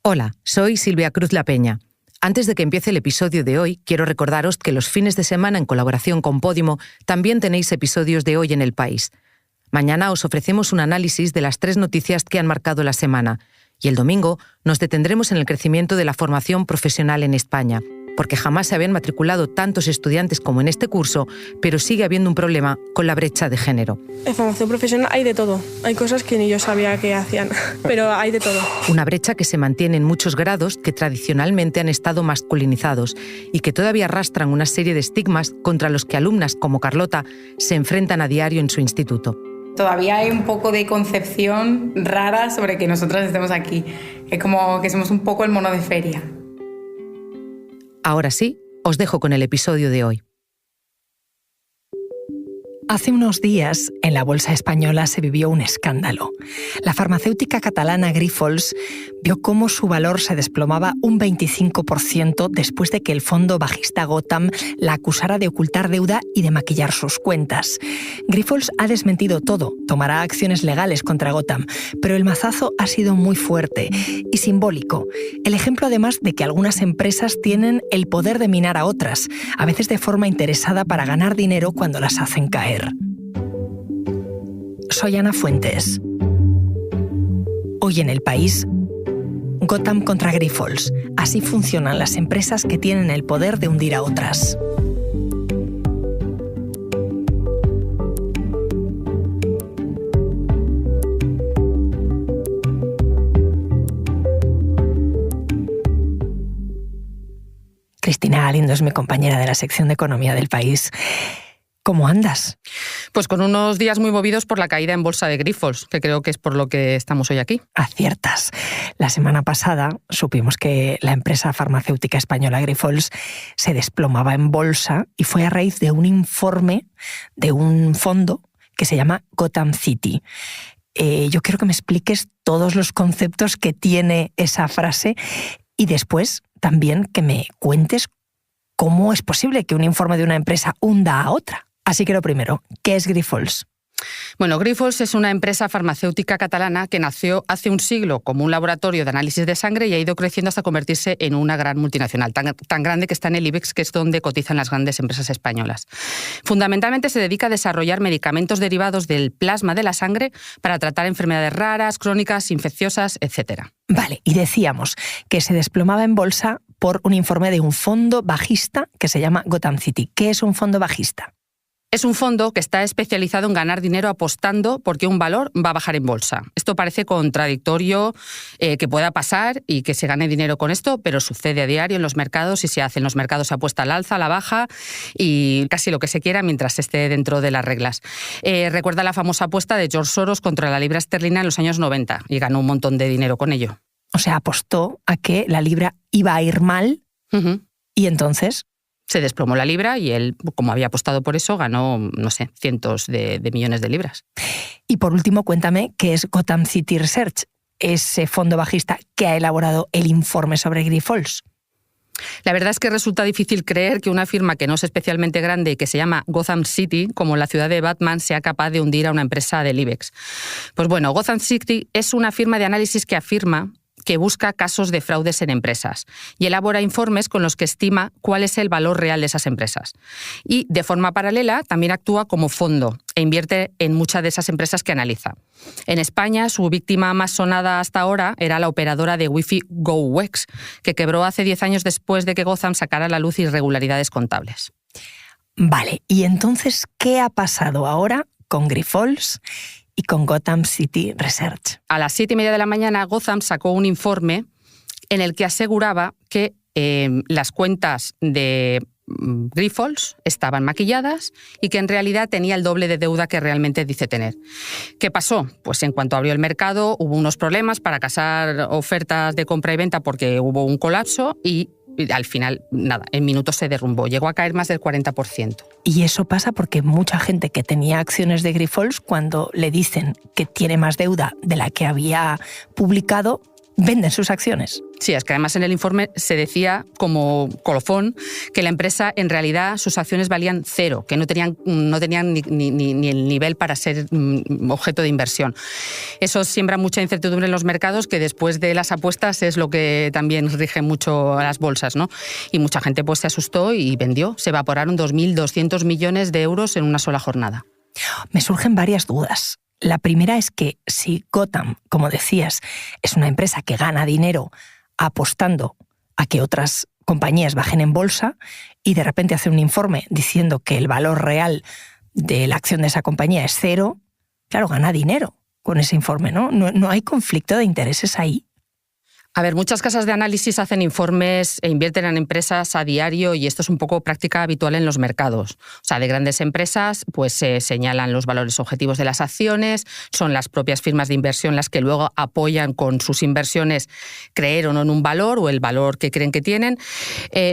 Hola, soy Silvia Cruz La Peña. Antes de que empiece el episodio de hoy, quiero recordaros que los fines de semana, en colaboración con Podimo, también tenéis episodios de Hoy en el País. Mañana os ofrecemos un análisis de las 3 noticias que han marcado la semana, y el domingo nos detendremos en el crecimiento de la formación profesional en España, porque jamás se habían matriculado tantos estudiantes como en este curso, pero sigue habiendo un problema con la brecha de género. En formación profesional hay de todo. Hay cosas que ni yo sabía que hacían, pero hay de todo. Una brecha que se mantiene en muchos grados que tradicionalmente han estado masculinizados y que todavía arrastran una serie de estigmas contra los que alumnas como Carlota se enfrentan a diario en su instituto. Todavía hay un poco de concepción rara sobre que nosotras estemos aquí. Es como que somos un poco el mono de feria. Ahora sí, os dejo con el episodio de hoy. Hace unos días, en la bolsa española se vivió un escándalo. La farmacéutica catalana Grifols vio cómo su valor se desplomaba un 25% después de que el fondo bajista Gotham la acusara de ocultar deuda y de maquillar sus cuentas. Grifols ha desmentido todo, tomará acciones legales contra Gotham, pero el mazazo ha sido muy fuerte y simbólico. El ejemplo, además, de que algunas empresas tienen el poder de minar a otras, a veces de forma interesada para ganar dinero cuando las hacen caer. Soy Ana Fuentes. Hoy en El País, Gotham contra Grifols. Así funcionan las empresas que tienen el poder de hundir a otras. Cristina Galindo es mi compañera de la sección de Economía del País. ¿Cómo andas? Pues con unos días muy movidos por la caída en bolsa de Grifols, que creo que es por lo que estamos hoy aquí. Aciertas. La semana pasada supimos que la empresa farmacéutica española Grifols se desplomaba en bolsa y fue a raíz de un informe de un fondo que se llama Gotham City. Yo quiero que me expliques todos los conceptos que tiene esa frase y después también que me cuentes cómo es posible que un informe de una empresa hunda a otra. Así que lo primero, ¿qué es Grifols? Bueno, Grifols es una empresa farmacéutica catalana que nació hace un siglo como un laboratorio de análisis de sangre y ha ido creciendo hasta convertirse en una gran multinacional, tan grande que está en el IBEX, que es donde cotizan las grandes empresas españolas. Fundamentalmente se dedica a desarrollar medicamentos derivados del plasma de la sangre para tratar enfermedades raras, crónicas, infecciosas, etc. Vale, y decíamos que se desplomaba en bolsa por un informe de un fondo bajista que se llama Gotham City. ¿Qué es un fondo bajista? Es un fondo que está especializado en ganar dinero apostando porque un valor va a bajar en bolsa. Esto parece contradictorio que pueda pasar y que se gane dinero con esto, pero sucede a diario en los mercados y se hace en los mercados, se apuesta al alza, a la baja y casi lo que se quiera mientras esté dentro de las reglas. Recuerda la famosa apuesta de George Soros contra la libra esterlina en los años 90 y ganó un montón de dinero con ello. O sea, apostó a que la libra iba a ir mal y entonces se desplomó la libra y él, como había apostado por eso, ganó, no sé, cientos de millones de libras. Y por último, cuéntame qué es Gotham City Research, ese fondo bajista que ha elaborado el informe sobre Grifols. La verdad es que resulta difícil creer que una firma que no es especialmente grande y que se llama Gotham City, como la ciudad de Batman, sea capaz de hundir a una empresa del IBEX. Pues bueno, Gotham City es una firma de análisis que afirma que busca casos de fraudes en empresas y elabora informes con los que estima cuál es el valor real de esas empresas. Y, de forma paralela, también actúa como fondo e invierte en muchas de esas empresas que analiza. En España, su víctima más sonada hasta ahora era la operadora de Wi-Fi GoWex, que quebró hace 10 años después de que Gotham sacara a la luz irregularidades contables. Vale, ¿y entonces qué ha pasado ahora con Grifols y con Gotham City Research? A las 7:30 de la mañana, Gotham sacó un informe en el que aseguraba que las cuentas de Grifols estaban maquilladas y que en realidad tenía el doble de deuda que realmente dice tener. ¿Qué pasó? Pues en cuanto abrió el mercado hubo unos problemas para casar ofertas de compra y venta porque hubo un colapso y al final, nada, en minutos se derrumbó. Llegó a caer más del 40%. Y eso pasa porque mucha gente que tenía acciones de Grifols, cuando le dicen que tiene más deuda de la que había publicado, venden sus acciones. Sí, es que además en el informe se decía como colofón que la empresa en realidad sus acciones valían cero, que no tenían ni el nivel para ser objeto de inversión. Eso siembra mucha incertidumbre en los mercados, que después de las apuestas es lo que también rige mucho a las bolsas, ¿no? Y mucha gente pues se asustó y vendió. Se evaporaron 2.200 millones de euros en una sola jornada. Me surgen varias dudas. La primera es que si Gotham, como decías, es una empresa que gana dinero apostando a que otras compañías bajen en bolsa y de repente hace un informe diciendo que el valor real de la acción de esa compañía es cero, claro, gana dinero con ese informe, ¿no? ¿No hay conflicto de intereses ahí? A ver, muchas casas de análisis hacen informes e invierten en empresas a diario y esto es un poco práctica habitual en los mercados. O sea, de grandes empresas pues se señalan los valores objetivos de las acciones, son las propias firmas de inversión las que luego apoyan con sus inversiones creer o no en un valor o el valor que creen que tienen.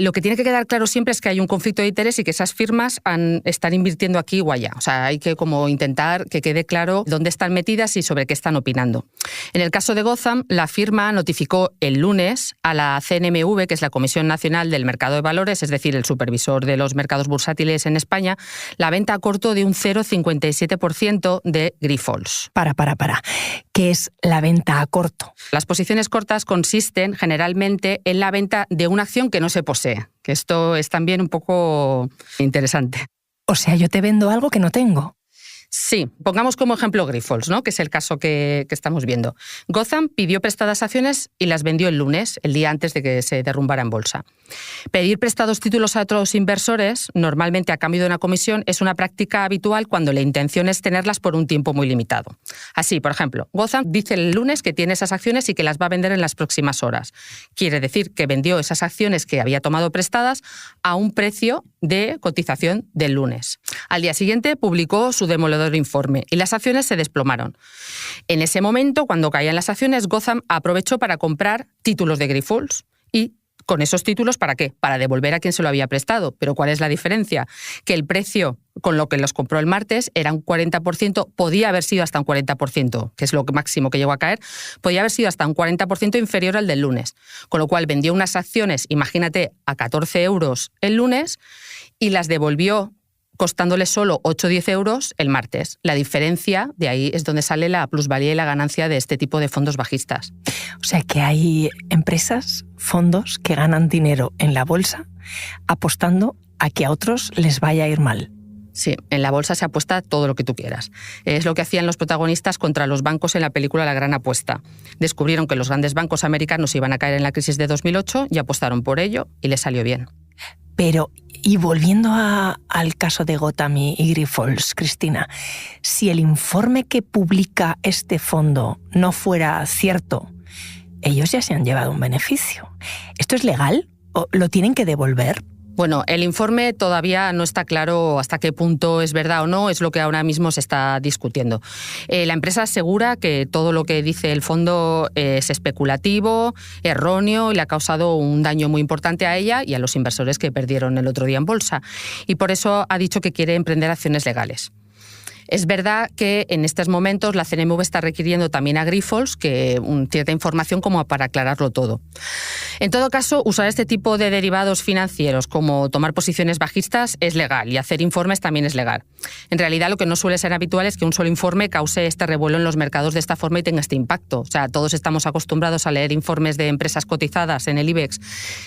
Lo que tiene que quedar claro siempre es que hay un conflicto de interés y que esas firmas están invirtiendo aquí o allá. O sea, hay que como intentar que quede claro dónde están metidas y sobre qué están opinando. En el caso de Gotham, la firma notificó el lunes a la CNMV, que es la Comisión Nacional del Mercado de Valores, es decir, el supervisor de los mercados bursátiles en España, la venta a corto de un 0,57% de Grifols. Para. ¿Qué es la venta a corto? Las posiciones cortas consisten generalmente en la venta de una acción que no se posee, que esto es también un poco interesante. O sea, yo te vendo algo que no tengo. Sí, pongamos como ejemplo Grifols, ¿no? Que es el caso que estamos viendo. Gotham pidió prestadas acciones y las vendió el lunes, el día antes de que se derrumbara en bolsa. Pedir prestados títulos a otros inversores, normalmente a cambio de una comisión, es una práctica habitual cuando la intención es tenerlas por un tiempo muy limitado. Así, por ejemplo, Gotham dice el lunes que tiene esas acciones y que las va a vender en las próximas horas. Quiere decir que vendió esas acciones que había tomado prestadas a un precio de cotización del lunes. Al día siguiente publicó su demoledor informe y las acciones se desplomaron. En ese momento, cuando caían las acciones, Gotham aprovechó para comprar títulos de Grifols y con esos títulos, ¿para qué? Para devolver a quien se lo había prestado. Pero ¿cuál es la diferencia? Que el precio con lo que los compró el martes era un 40%, podía haber sido hasta un 40%, que es lo máximo que llegó a caer, podía haber sido hasta un 40% inferior al del lunes. Con lo cual vendió unas acciones, imagínate, a 14 euros el lunes y las devolvió costándole solo 8 o 10 euros el martes. La diferencia, de ahí es donde sale la plusvalía y la ganancia de este tipo de fondos bajistas. O sea que hay empresas, fondos que ganan dinero en la bolsa apostando a que a otros les vaya a ir mal. Sí, en la bolsa se apuesta todo lo que tú quieras. Es lo que hacían los protagonistas contra los bancos en la película La Gran Apuesta. Descubrieron que los grandes bancos americanos iban a caer en la crisis de 2008 y apostaron por ello y les salió bien. Pero, y volviendo al caso de Gotham y Grifols, Cristina, si el informe que publica este fondo no fuera cierto, ellos ya se han llevado un beneficio. ¿Esto es legal? ¿O lo tienen que devolver? Bueno, el informe todavía no está claro hasta qué punto es verdad o no, es lo que ahora mismo se está discutiendo. La empresa asegura que todo lo que dice el fondo es especulativo, erróneo y le ha causado un daño muy importante a ella y a los inversores que perdieron el otro día en bolsa. Y por eso ha dicho que quiere emprender acciones legales. Es verdad que en estos momentos la CNMV está requiriendo también a Grifols que cierta información como para aclararlo todo. En todo caso, usar este tipo de derivados financieros como tomar posiciones bajistas es legal y hacer informes también es legal. En realidad lo que no suele ser habitual es que un solo informe cause este revuelo en los mercados de esta forma y tenga este impacto. O sea, todos estamos acostumbrados a leer informes de empresas cotizadas en el IBEX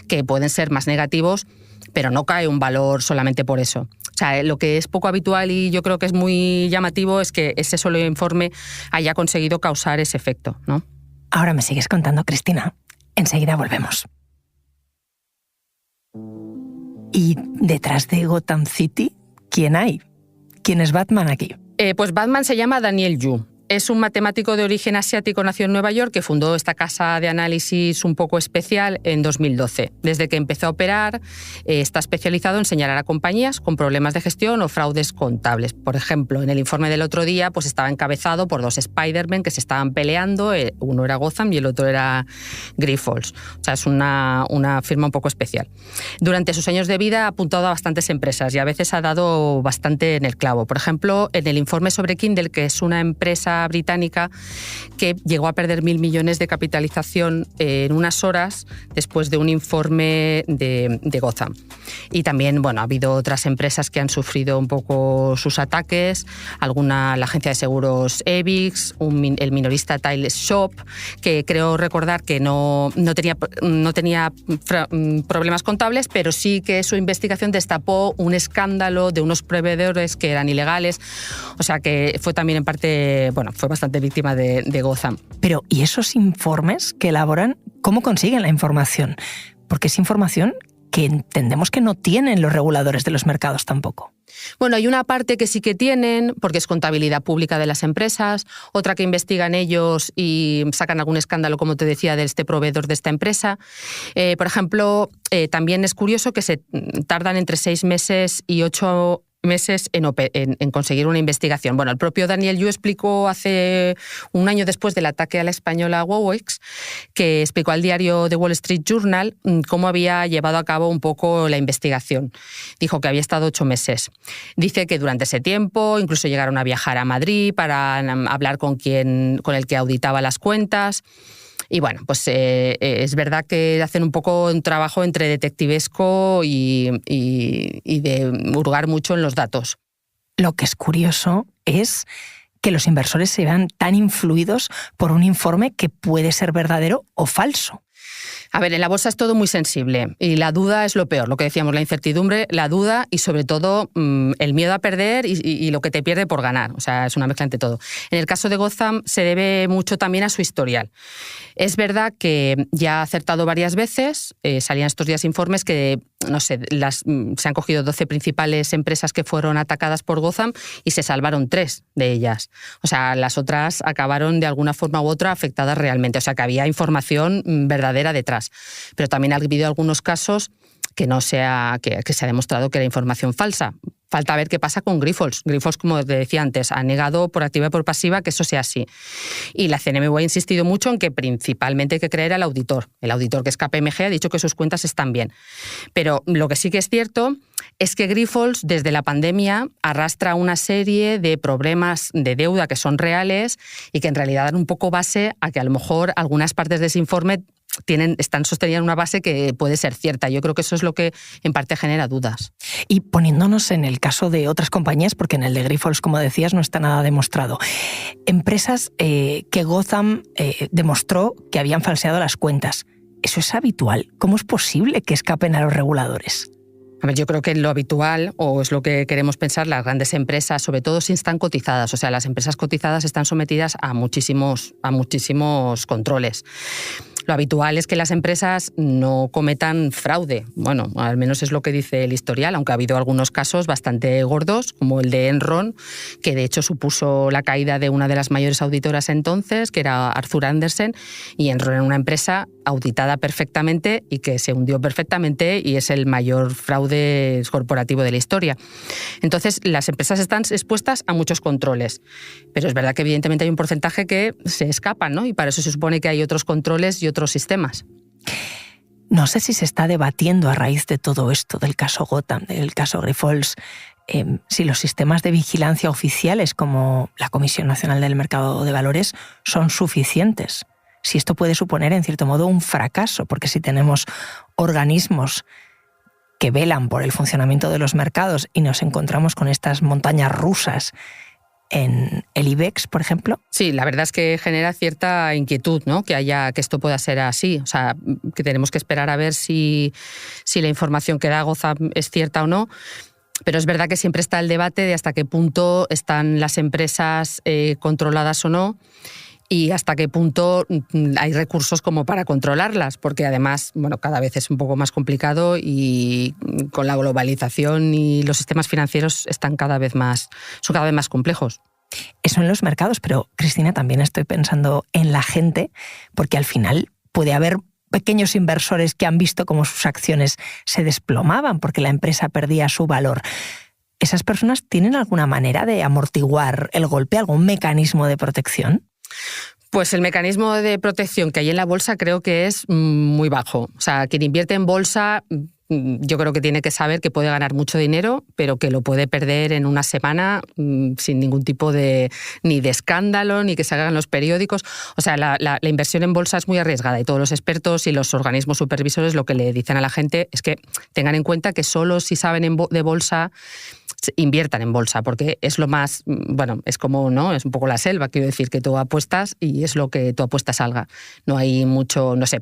que pueden ser más negativos, pero no cae un valor solamente por eso. O sea, lo que es poco habitual y yo creo que es muy llamativo es que ese solo informe haya conseguido causar ese efecto, ¿no? Ahora me sigues contando, Cristina. Enseguida volvemos. ¿Y detrás de Gotham City, quién hay? ¿Quién es Batman aquí? Pues Batman se llama Daniel Yu. Es un matemático de origen asiático, nació en Nueva York, que fundó esta casa de análisis un poco especial en 2012. Desde que empezó a operar, está especializado en señalar a compañías con problemas de gestión o fraudes contables. Por ejemplo, en el informe del otro día pues estaba encabezado por dos Spider-Man que se estaban peleando, uno era Gotham y el otro era Grifols. O sea, es una firma un poco especial. Durante sus años de vida ha apuntado a bastantes empresas y a veces ha dado bastante en el clavo. Por ejemplo, en el informe sobre Kindle, que es una empresa empresa británica que llegó a perder 1.000 millones de capitalización en unas horas después de un informe de Gotham. Y también, bueno, ha habido otras empresas que han sufrido un poco sus ataques, la agencia de seguros Evix, el minorista Tiles Shop, que creo recordar que no tenía problemas contables, pero sí que su investigación destapó un escándalo de unos proveedores que eran ilegales, o sea que fue también en parte, bueno, fue bastante víctima de Gotham. Pero, ¿y esos informes que elaboran, cómo consiguen la información? Porque es información que entendemos que no tienen los reguladores de los mercados tampoco. Bueno, hay una parte que sí que tienen, porque es contabilidad pública de las empresas, otra que investigan ellos y sacan algún escándalo, como te decía, de este proveedor de esta empresa. Por ejemplo, también es curioso que se tardan entre 6 meses y 8 meses en conseguir una investigación. Bueno, el propio Daniel Yu explicó hace un año después del ataque a la española Wowex, que explicó al diario The Wall Street Journal cómo había llevado a cabo un poco la investigación. Dijo que había estado 8 meses. Dice que durante ese tiempo incluso llegaron a viajar a Madrid para hablar con el que auditaba las cuentas. Y bueno, pues es verdad que hacen un poco un trabajo entre detectivesco y de hurgar mucho en los datos. Lo que es curioso es que los inversores se vean tan influidos por un informe que puede ser verdadero o falso. A ver, en la bolsa es todo muy sensible y la duda es lo peor, lo que decíamos, la incertidumbre, la duda y sobre todo el miedo a perder y lo que te pierde por ganar. O sea, es una mezcla entre todo. En el caso de Gotham se debe mucho también a su historial. Es verdad que ya ha acertado varias veces, salían estos días informes que, no sé, se han cogido 12 principales empresas que fueron atacadas por Gotham y se salvaron 3 de ellas. O sea, las otras acabaron de alguna forma u otra afectadas realmente. O sea, que había información verdadera detrás. Pero también ha habido algunos casos que se ha demostrado que era información falsa. Falta ver qué pasa con Grifols. Grifols, como te decía antes, ha negado por activa y por pasiva que eso sea así. Y la CNMV ha insistido mucho en que principalmente hay que creer al auditor. El auditor, que es KPMG, ha dicho que sus cuentas están bien. Pero lo que sí que es cierto es que Grifols, desde la pandemia, arrastra una serie de problemas de deuda que son reales y que en realidad dan un poco base a que a lo mejor algunas partes de ese informe están sostenidas en una base que puede ser cierta. Yo creo que eso es lo que en parte genera dudas. Y poniéndonos en el caso de otras compañías, porque en el de Grifols, como decías, no está nada demostrado. Empresas que Gotham demostró que habían falseado las cuentas. ¿Eso es habitual? ¿Cómo es posible que escapen a los reguladores? A ver, yo creo que lo habitual, o es lo que queremos pensar, las grandes empresas, sobre todo si están cotizadas. O sea, las empresas cotizadas están sometidas a muchísimos controles. Lo habitual es que las empresas no cometan fraude. Bueno, al menos es lo que dice el historial, aunque ha habido algunos casos bastante gordos, como el de Enron, que de hecho supuso la caída de una de las mayores auditoras entonces, que era Arthur Andersen, y Enron era una empresa auditada perfectamente y que se hundió perfectamente y es el mayor fraude corporativo de la historia. Entonces, las empresas están expuestas a muchos controles, pero es verdad que evidentemente hay un porcentaje que se escapan, ¿no? Y para eso se supone que hay otros controles y otros sistemas. No sé si se está debatiendo a raíz de todo esto, del caso Gotham, del caso Grifols, si los sistemas de vigilancia oficiales como la Comisión Nacional del Mercado de Valores son suficientes. Si esto puede suponer, en cierto modo, un fracaso, porque si tenemos organismos que velan por el funcionamiento de los mercados y nos encontramos con estas montañas rusas en el IBEX, por ejemplo. Sí, la verdad es que genera cierta inquietud, ¿no? Que esto pueda ser así. O sea, que tenemos que esperar a ver si la información que da Gotham es cierta o no. Pero es verdad que siempre está el debate de hasta qué punto están las empresas controladas o no y hasta qué punto hay recursos como para controlarlas, porque además, bueno, cada vez es un poco más complicado y con la globalización y los sistemas financieros son cada vez más complejos. Eso en los mercados, pero Cristina, también estoy pensando en la gente, porque al final puede haber pequeños inversores que han visto cómo sus acciones se desplomaban porque la empresa perdía su valor. ¿Esas personas tienen alguna manera de amortiguar el golpe, algún mecanismo de protección? Pues el mecanismo de protección que hay en la bolsa creo que es muy bajo. O sea, quien invierte en bolsa yo creo que tiene que saber que puede ganar mucho dinero, pero que lo puede perder en una semana sin ningún tipo ni de escándalo, ni que se hagan los periódicos. O sea, la inversión en bolsa es muy arriesgada y todos los expertos y los organismos supervisores lo que le dicen a la gente es que tengan en cuenta que solo si saben de bolsa inviertan en bolsa, porque es lo más, bueno, es como, ¿no? Es un poco la selva, quiero decir, que tú apuestas y es lo que tu apuesta salga. No hay mucho, no sé,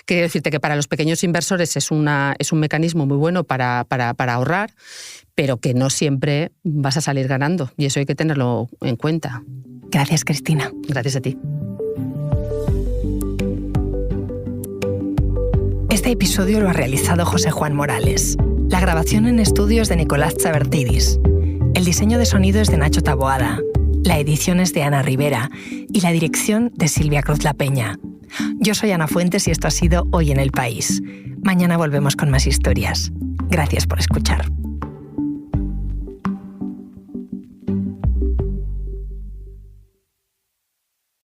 quiero decirte que para los pequeños inversores es un mecanismo muy bueno para ahorrar, pero que no siempre vas a salir ganando y eso hay que tenerlo en cuenta. Gracias, Cristina. Gracias a ti. Este episodio lo ha realizado José Juan Morales. La grabación en estudio es de Nicolás Chavertidis. El diseño de sonido es de Nacho Taboada. La edición es de Ana Rivera y la dirección de Silvia Cruz La Peña. Yo soy Ana Fuentes y esto ha sido Hoy en el País. Mañana volvemos con más historias. Gracias por escuchar.